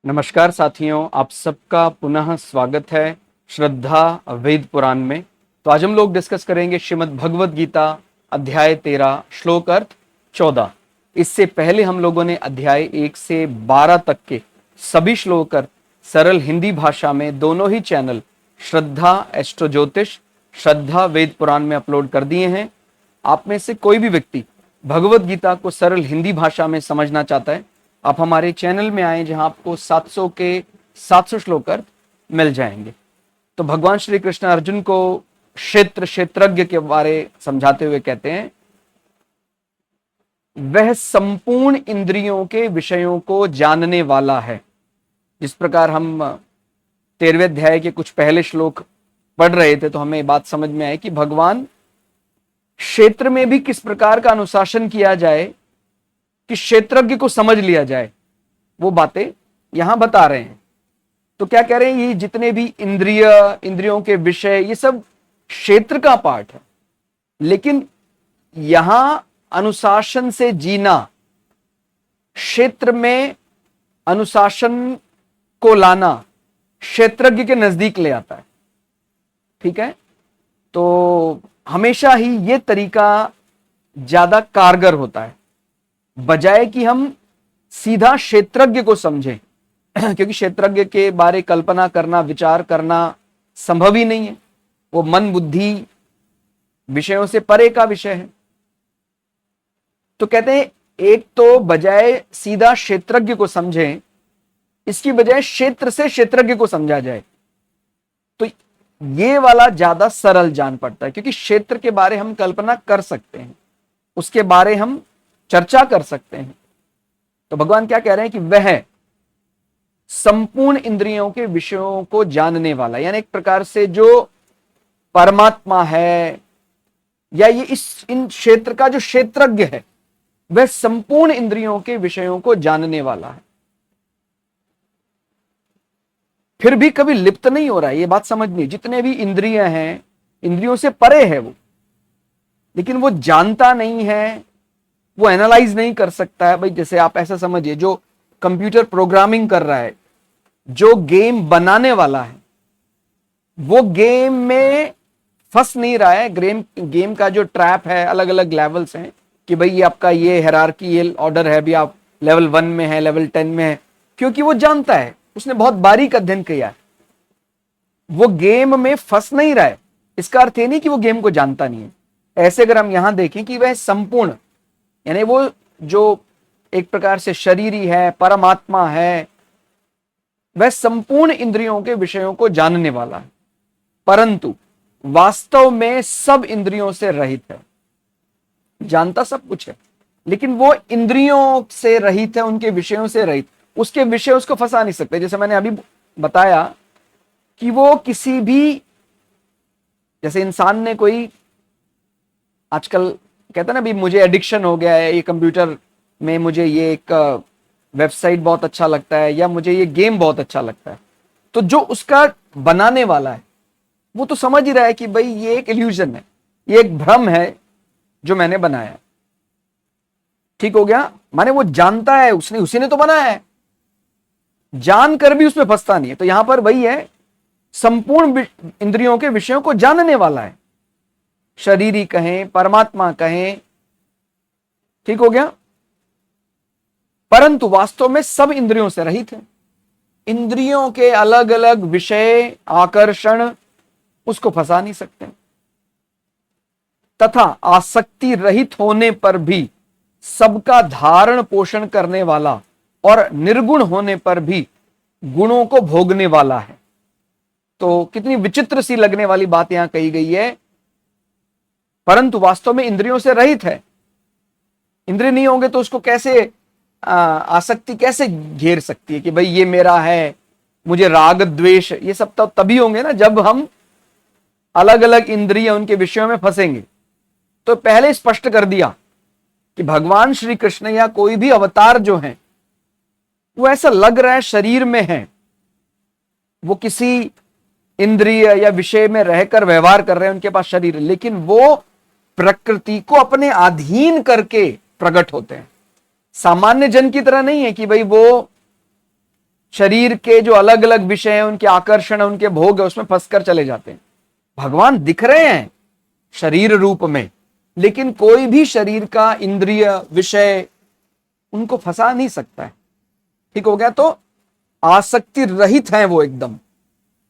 नमस्कार साथियों, आप सबका पुनः स्वागत है श्रद्धा वेद पुराण में। तो आज हम लोग डिस्कस करेंगे श्रीमद् भगवद गीता अध्याय 13 श्लोक अर्थ 14। इससे पहले हम लोगों ने अध्याय 1 से 12 तक के सभी श्लोक अर्थ सरल हिंदी भाषा में दोनों ही चैनल श्रद्धा एस्ट्रो ज्योतिष, श्रद्धा वेद पुराण में अपलोड कर दिए हैं। आप में से कोई भी व्यक्ति भगवद गीता को सरल हिंदी भाषा में समझना चाहता है, आप हमारे चैनल में आए जहां आपको 700 के 700 श्लोक अर्थ मिल जाएंगे। तो भगवान श्री कृष्ण अर्जुन को क्षेत्रज्ञ के बारे समझाते हुए कहते हैं, वह संपूर्ण इंद्रियों के विषयों को जानने वाला है। जिस प्रकार हम 13वें अध्याय के कुछ पहले श्लोक पढ़ रहे थे तो हमें ये बात समझ में आई कि भगवान क्षेत्र में भी किस प्रकार का अनुशासन किया जाए कि क्षेत्रज्ञ को समझ लिया जाए, वो बातें यहां बता रहे हैं। तो क्या कह रहे हैं, ये जितने भी इंद्रियों के विषय, ये सब क्षेत्र का पार्ट है, लेकिन यहां अनुशासन से जीना, क्षेत्र में अनुशासन को लाना क्षेत्रज्ञ के नजदीक ले आता है। ठीक है, तो हमेशा ही ये तरीका ज्यादा कारगर होता है, बजाय कि हम सीधा क्षेत्रज्ञ को समझें क्योंकि क्षेत्रज्ञ के बारे कल्पना करना, विचार करना संभव ही नहीं है। वो मन बुद्धि विषयों से परे का विषय है। तो कहते हैं, एक तो बजाय सीधा क्षेत्रज्ञ को समझें, इसकी बजाय क्षेत्र से क्षेत्रज्ञ को समझा जाए। तो ये वाला ज्यादा सरल जान पड़ता है, क्योंकि क्षेत्र के बारे हम कल्पना कर सकते हैं, उसके बारे हम चर्चा कर सकते हैं। तो भगवान क्या कह रहे हैं कि वह संपूर्ण इंद्रियों के विषयों को जानने वाला, यानी एक प्रकार से जो परमात्मा है, या ये इन क्षेत्र का जो क्षेत्रज्ञ है, वह संपूर्ण इंद्रियों के विषयों को जानने वाला है। फिर भी कभी लिप्त नहीं हो रहा है, ये बात समझनी। जितने भी इंद्रियां हैं, इंद्रियों से परे है वो, लेकिन वो जानता नहीं है, वो एनालाइज नहीं कर सकता है। भाई जैसे आप ऐसा समझिए, जो कंप्यूटर प्रोग्रामिंग कर रहा है, जो गेम बनाने वाला है, वो गेम में फंस नहीं रहा है। गेम का जो ट्रैप है, अलग अलग लेवल्स हैं कि भाई ये आपका ये हायरार्की, ये ऑर्डर है, अभी आप लेवल 1 में है, लेवल 10 में है, क्योंकि वो जानता है, उसने बहुत बारीक अध्ययन किया है। वो गेम में फंस नहीं रहा है, इसका अर्थ ये नहीं कि वो गेम को जानता नहीं है। ऐसे अगर हम यहां देखें कि वह संपूर्ण, यानी वो जो एक प्रकार से शरीरी है, परमात्मा है, वह संपूर्ण इंद्रियों के विषयों को जानने वाला है, परंतु वास्तव में सब इंद्रियों से रहित है। जानता सब कुछ है, लेकिन वो इंद्रियों से रहित है, उनके विषयों से रहित। उसके विषय उसको फंसा नहीं सकते। जैसे मैंने अभी बताया कि वो किसी भी, जैसे इंसान ने कोई, आजकल कहता है ना, भी मुझे एडिक्शन हो गया है, ये कंप्यूटर में मुझे ये एक वेबसाइट बहुत अच्छा लगता है, या मुझे ये गेम बहुत अच्छा लगता है। तो जो उसका बनाने वाला है, वो तो समझ ही रहा है कि भाई ये एक इल्यूजन है, ये एक भ्रम है जो मैंने बनाया है। ठीक हो गया, माने वो जानता है, उसी ने तो बनाया है, जानकर भी उसमें फंसता नहीं है। तो यहां पर वही है, संपूर्ण इंद्रियों के विषयों को जानने वाला है, शरीरी कहें, परमात्मा कहें। ठीक हो गया, परंतु वास्तव में सब इंद्रियों से रहित है। इंद्रियों के अलग अलग विषय, आकर्षण उसको फंसा नहीं सकते, तथा आसक्ति रहित होने पर भी सबका धारण पोषण करने वाला, और निर्गुण होने पर भी गुणों को भोगने वाला है। तो कितनी विचित्र सी लगने वाली बात यहां कही गई है, परंतु वास्तव में इंद्रियों से रहित है। इंद्रिय नहीं होंगे तो उसको कैसे आसक्ति कैसे घेर सकती है कि भाई ये मेरा है, मुझे राग द्वेष, ये सब तो तभी होंगे ना जब हम अलग अलग इंद्रिय, उनके विषयों में फंसेंगे। तो पहले स्पष्ट कर दिया कि भगवान श्री कृष्ण या कोई भी अवतार जो है, वो ऐसा लग रहा है शरीर में है, वो किसी इंद्रिय या विषय में रहकर व्यवहार कर रहे हैं, उनके पास शरीर है, लेकिन वो प्रकृति को अपने अधीन करके प्रकट होते हैं। सामान्य जन की तरह नहीं है कि भाई वो शरीर के जो अलग अलग विषय हैं, उनके आकर्षण, उनके भोग है, उसमें फंसकर चले जाते हैं। भगवान दिख रहे हैं शरीर रूप में, लेकिन कोई भी शरीर का इंद्रिय विषय उनको फंसा नहीं सकता है। ठीक हो गया? तो आसक्ति रहित हैं वो एकदम,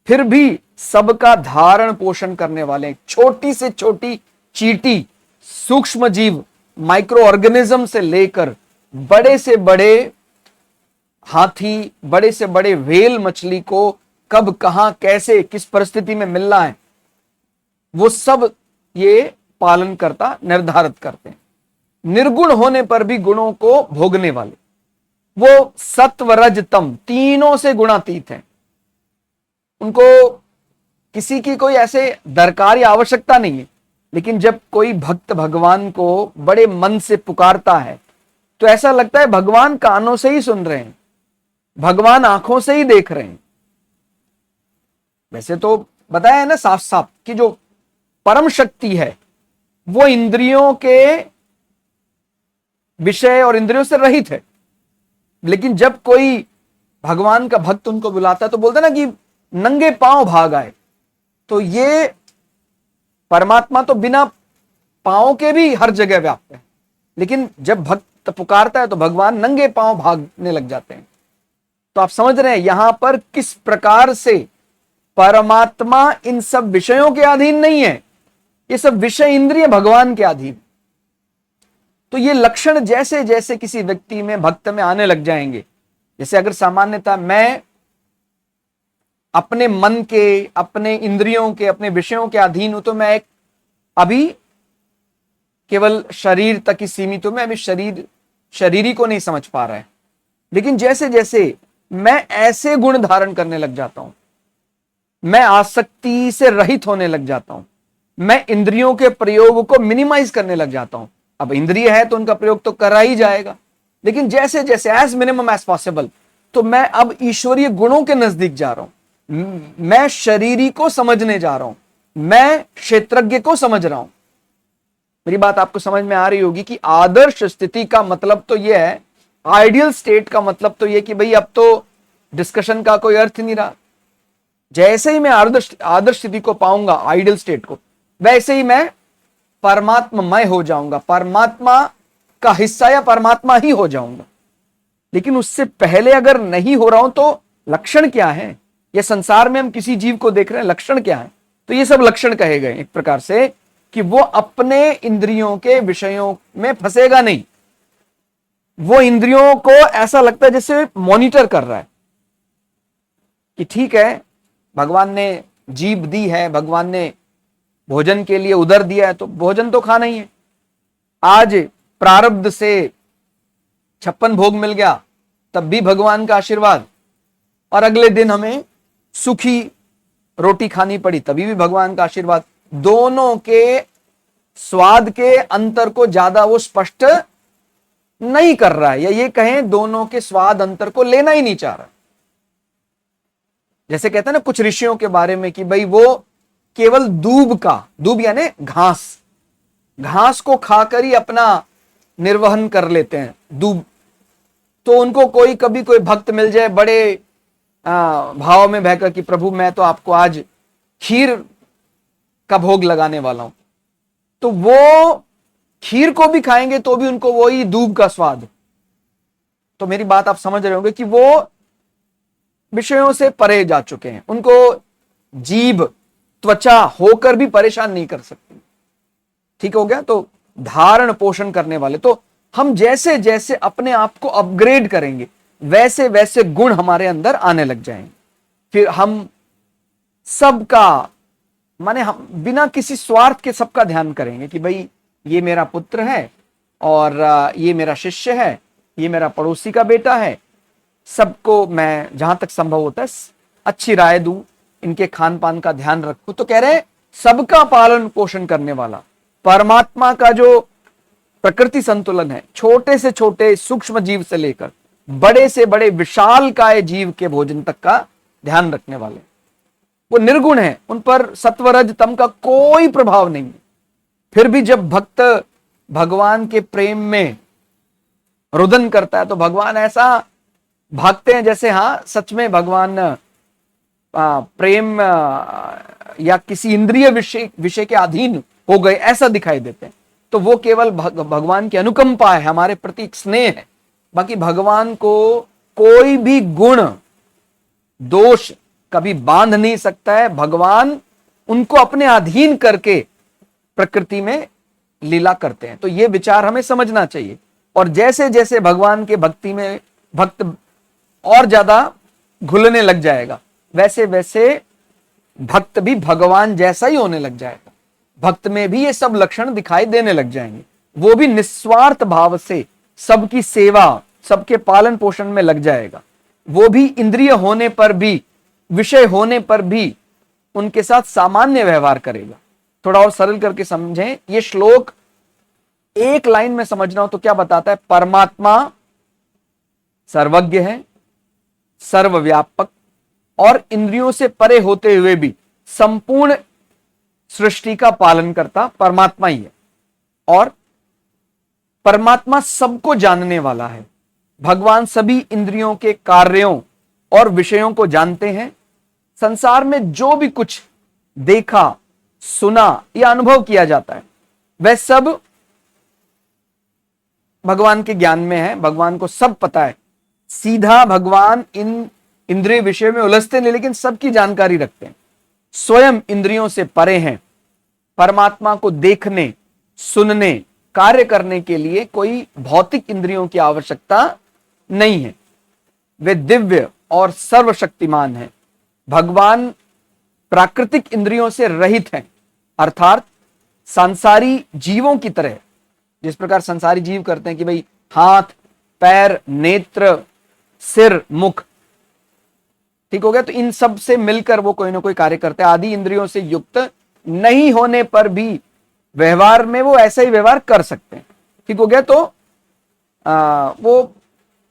फिर भी सबका धारण पोषण करने वाले हैं। छोटी से छोटी चींटी, सूक्ष्म जीव, माइक्रो ऑर्गेनिज्म से लेकर बड़े से बड़े हाथी, बड़े से बड़े व्हेल मछली को कब, कहां, कैसे, किस परिस्थिति में मिलना है, वो सब ये पालन करता, निर्धारित करते हैं। निर्गुण होने पर भी गुणों को भोगने वाले, वो सत्व रज तम तीनों से गुणातीत हैं। उनको किसी की कोई ऐसे दरकार या आवश्यकता नहीं है। लेकिन जब कोई भक्त भगवान को बड़े मन से पुकारता है तो ऐसा लगता है भगवान कानों से ही सुन रहे हैं, भगवान आंखों से ही देख रहे हैं। वैसे तो बताया है ना साफ साफ कि जो परम शक्ति है वो इंद्रियों के विषय और इंद्रियों से रहित है। लेकिन जब कोई भगवान का भक्त उनको बुलाता है तो बोलते ना कि नंगे पांव भाग आए। तो ये परमात्मा तो बिना पांव के भी हर जगह व्याप्त है, लेकिन जब भक्त पुकारता है तो भगवान नंगे पांव भागने लग जाते हैं। तो आप समझ रहे हैं यहां पर किस प्रकार से परमात्मा इन सब विषयों के अधीन नहीं है, ये सब विषय इंद्रिय भगवान के अधीन। तो ये लक्षण जैसे जैसे किसी व्यक्ति में, भक्त में आने लग जाएंगे, जैसे अगर सामान्यतः मैं अपने मन के, अपने इंद्रियों के, अपने विषयों के अधीन हूं तो मैं एक अभी केवल शरीर तक ही सीमित हूं, मैं अभी शरीरी को नहीं समझ पा रहा है। लेकिन जैसे जैसे मैं ऐसे गुण धारण करने लग जाता हूं, मैं आसक्ति से रहित होने लग जाता हूं, मैं इंद्रियों के प्रयोग को मिनिमाइज करने लग जाता हूं। अब इंद्रिय है तो उनका प्रयोग तो करा ही जाएगा, लेकिन जैसे जैसे एज मिनिमम एज पॉसिबल, तो मैं अब ईश्वरीय गुणों के नजदीक जा रहा हूं, मैं शरीरी को समझने जा रहा हूं, मैं क्षेत्रज्ञ को समझ रहा हूं। मेरी बात आपको समझ में आ रही होगी कि आदर्श स्थिति का मतलब तो यह है, आइडियल स्टेट का मतलब तो यह कि भाई अब तो डिस्कशन का कोई अर्थ नहीं रहा। जैसे ही मैं आदर्श स्थिति को पाऊंगा, आइडियल स्टेट को, वैसे ही मैं परमात्ममय हो जाऊंगा, परमात्मा का हिस्सा या परमात्मा ही हो जाऊंगा। लेकिन उससे पहले अगर नहीं हो रहा हूं तो लक्षण क्या है? ये संसार में हम किसी जीव को देख रहे हैं, लक्षण क्या है? तो ये सब लक्षण कहे गए एक प्रकार से कि वो अपने इंद्रियों के विषयों में फंसेगा नहीं। वो इंद्रियों को ऐसा लगता है जैसे मॉनिटर कर रहा है कि ठीक है, भगवान ने जीभ दी है, भगवान ने भोजन के लिए उदर दिया है, तो भोजन तो खाना ही है। आज प्रारब्ध से 56 भोग मिल गया, तब भी भगवान का आशीर्वाद, और अगले दिन हमें सूखी रोटी खानी पड़ी, तभी भी भगवान का आशीर्वाद। दोनों के स्वाद के अंतर को ज्यादा वो स्पष्ट नहीं कर रहा है, या ये कहें दोनों के स्वाद अंतर को लेना ही नहीं चाह रहा। जैसे कहते हैं ना कुछ ऋषियों के बारे में कि भाई वो केवल दूब यानी घास को खाकर ही अपना निर्वहन कर लेते हैं, दूब। तो उनको कभी कोई भक्त मिल जाए बड़े भाव में बहकर कि प्रभु मैं तो आपको आज खीर का भोग लगाने वाला हूं, तो वो खीर को भी खाएंगे तो भी उनको वही दूब का स्वाद। तो मेरी बात आप समझ रहे होंगे कि वो विषयों से परे जा चुके हैं, उनको जीभ त्वचा होकर भी परेशान नहीं कर सकती। ठीक हो गया? तो धारण पोषण करने वाले, तो हम जैसे जैसे अपने आप को अपग्रेड करेंगे वैसे वैसे गुण हमारे अंदर आने लग जाएंगे। फिर हम सबका माने हम बिना किसी स्वार्थ के सबका ध्यान करेंगे कि भाई ये मेरा पुत्र है और ये मेरा शिष्य है, ये मेरा पड़ोसी का बेटा है, सबको मैं जहां तक संभव होता है अच्छी राय दूं, इनके खान पान का ध्यान रखूं। तो कह रहे हैं सबका पालन पोषण करने वाला परमात्मा का जो प्रकृति संतुलन है, छोटे से छोटे सूक्ष्म जीव से लेकर बड़े से बड़े विशालकाय जीव के भोजन तक का ध्यान रखने वाले, वो निर्गुण है, उन पर सत्वरज तम का कोई प्रभाव नहीं है। फिर भी जब भक्त भगवान के प्रेम में रुदन करता है तो भगवान ऐसा भागते हैं, जैसे हाँ सच में भगवान प्रेम या किसी इंद्रिय विषय के अधीन हो गए ऐसा दिखाई देते हैं, तो वो केवल भगवान की अनुकंपा है, हमारे प्रति एक स्नेह है। बाकी भगवान को कोई भी गुण दोष कभी बांध नहीं सकता है। भगवान उनको अपने अधीन करके प्रकृति में लीला करते हैं। तो ये विचार हमें समझना चाहिए। और जैसे जैसे भगवान के भक्ति में भक्त और ज्यादा घुलने लग जाएगा, वैसे वैसे भक्त भी भगवान जैसा ही होने लग जाएगा। भक्त में भी ये सब लक्षण दिखाई देने लग जाएंगे। वो भी निस्वार्थ भाव से सबकी सेवा, सबके पालन पोषण में लग जाएगा। वो भी इंद्रिय होने पर भी, विषय होने पर भी उनके साथ सामान्य व्यवहार करेगा। थोड़ा और सरल करके समझें, ये श्लोक एक लाइन में समझना हो तो क्या बताता है? परमात्मा सर्वज्ञ है, सर्वव्यापक और इंद्रियों से परे होते हुए भी संपूर्ण सृष्टि का पालन करता परमात्मा ही है। और परमात्मा सबको जानने वाला है। भगवान सभी इंद्रियों के कार्यों और विषयों को जानते हैं। संसार में जो भी कुछ देखा, सुना या अनुभव किया जाता है, वह सब भगवान के ज्ञान में है। भगवान को सब पता है। सीधा भगवान इन इंद्रिय विषय में उलझते नहीं, लेकिन सबकी जानकारी रखते हैं। स्वयं इंद्रियों से परे हैं। परमात्मा को देखने, सुनने, कार्य करने के लिए कोई भौतिक इंद्रियों की आवश्यकता नहीं है। वे दिव्य और सर्वशक्तिमान हैं। भगवान प्राकृतिक इंद्रियों से रहित हैं, अर्थात सांसारी जीवों की तरह। जिस प्रकार संसारी जीव करते हैं कि भाई हाथ, पैर, नेत्र, सिर, मुख, ठीक हो गया, तो इन सब से मिलकर वो कोई ना कोई कार्य करते हैं। आदि इंद्रियों से युक्त नहीं होने पर भी व्यवहार में वो ऐसा ही व्यवहार कर सकते हैं। ठीक हो गया, तो वो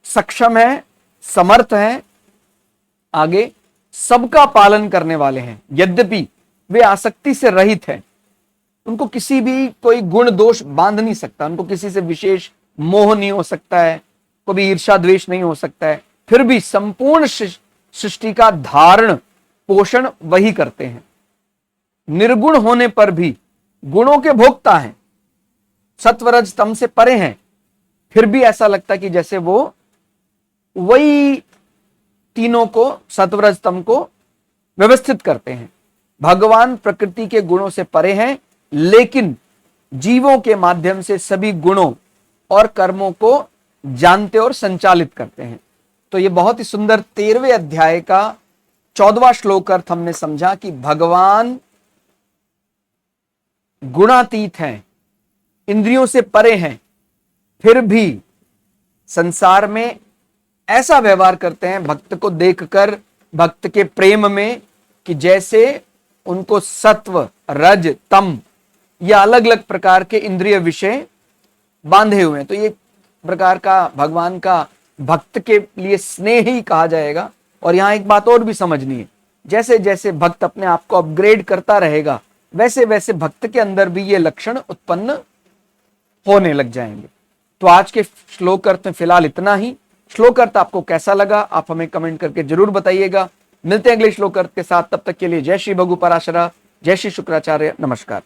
सक्षम है, समर्थ है, आगे सबका पालन करने वाले हैं। यद्यपि वे आसक्ति से रहित हैं, उनको किसी भी कोई गुण दोष बांध नहीं सकता, उनको किसी से विशेष मोह नहीं हो सकता है, कभी ईर्षा द्वेष नहीं हो सकता है। फिर भी संपूर्ण सृष्टि का धारण पोषण वही करते हैं। निर्गुण होने पर भी गुणों के भोक्ता हैं, सत्वरज तम से परे हैं, फिर भी ऐसा लगता कि जैसे वो वही तीनों को, सत्वरज तम को व्यवस्थित करते हैं। भगवान प्रकृति के गुणों से परे हैं, लेकिन जीवों के माध्यम से सभी गुणों और कर्मों को जानते और संचालित करते हैं। तो ये बहुत ही सुंदर 13वें अध्याय का 14वां श्लोक अर्थ हमने समझा कि भगवान गुणातीत हैं, इंद्रियों से परे हैं, फिर भी संसार में ऐसा व्यवहार करते हैं भक्त को देखकर, भक्त के प्रेम में, कि जैसे उनको सत्व, रज, तम या अलग अलग प्रकार के इंद्रिय विषय बांधे हुए हैं। तो ये प्रकार का भगवान का भक्त के लिए स्नेह ही कहा जाएगा। और यहां एक बात और भी समझनी है, जैसे जैसे भक्त अपने आप को अपग्रेड करता रहेगा, वैसे वैसे भक्त के अंदर भी ये लक्षण उत्पन्न होने लग जाएंगे। तो आज के श्लोक अर्थ में फिलहाल इतना ही। श्लोक अर्थ आपको कैसा लगा आप हमें कमेंट करके जरूर बताइएगा। मिलते हैं अगले श्लोक अर्थ के साथ, तब तक के लिए जय श्री भगु पराशरा, जय श्री शुक्राचार्य, नमस्कार।